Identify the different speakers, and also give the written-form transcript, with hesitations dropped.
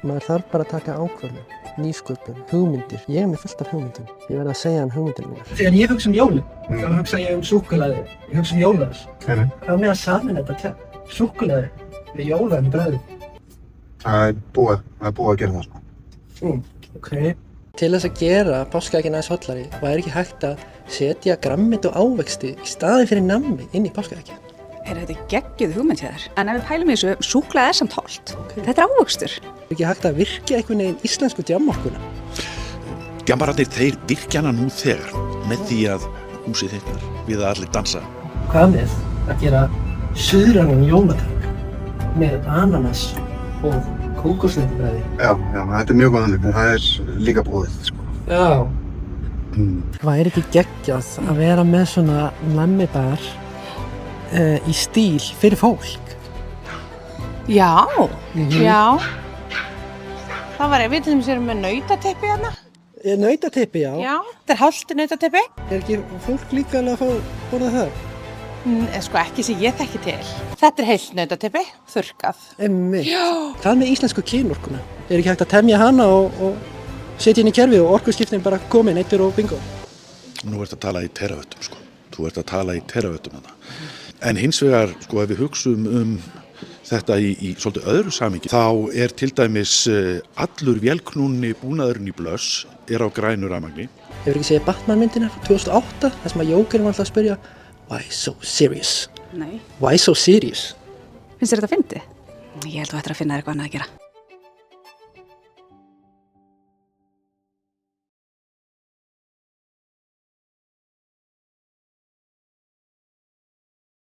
Speaker 1: Maður þarf bara að taka ákvörðun, nýsköpun, hugmyndir. Ég með fullt af hugmyndum. Ég verð að segja hann hugmyndir mínar. Þegar ég hugsa jólin, þá hugsa ég súkkulaði. Ég hugsa jólaðs. Hvað með að samin þetta súkkulaði við jólaðin bröði?
Speaker 2: Það er búið að gera það, sko.
Speaker 1: Okay. Til þess að gera páskaeggin aðeins hollari væri ekki hægt að setja grammit og ávexti í staðinn fyrir nammi inn í páskaeggin.
Speaker 3: Þetta geggjuð hugmynd hjá þér. En ef við pælum í þessu, súkkulaði samt hollt. Okay. Þetta ávöxtur.
Speaker 1: Ekki hægt að virkja einhvern veginn íslensku djamorkuna.
Speaker 4: Djammararnir, þeir virkja hana nú þegar með því að húsið þittnar við að allir dansa.
Speaker 1: Hvað með að gera suðrænan jólatak með ananas og kókosnötubrauði?
Speaker 2: Já, þetta er mjög góð. Það er líka búið, sko.
Speaker 1: Já. Væri ekki geggjað að vera með svona nammibar í stíl fyrir fólk?
Speaker 5: Já, já. Það var við til dæmis erum með nautateppi hérna.
Speaker 1: Nautateppi, já.
Speaker 5: Já, þetta er hálft nautateppi.
Speaker 1: Er ekki fólk líka alveg að fá borða það?
Speaker 5: Sko ekki sem ég þekki til. Þetta er heilt nautateppi, þurrkað.
Speaker 1: Einmitt. Já. Hvað með íslensku kynorkuna? Er ekki hægt að temja hana og setja inn í kerfið og orkuskiptin bara komin, eittur og bingo?
Speaker 4: Nú ert að tala í teravöttum, sko. Þú ert að tala í teravöttum hana. En hins vegar, sko, ef við hugsum þetta í svolítið öðru samhengi, þá er til dæmis allur vélknúni búnaðurinn í Blöss er á grænu rafmagni.
Speaker 1: Hefur ekki séð Batman-myndina frá 2008, þar sem að Jókerinn var alltaf að spyrja Why so serious?
Speaker 3: Nei.
Speaker 1: Why so serious?
Speaker 3: Finnst þér þetta fyndið? Ég held þú ættir að finna þér eitthvað annað að gera.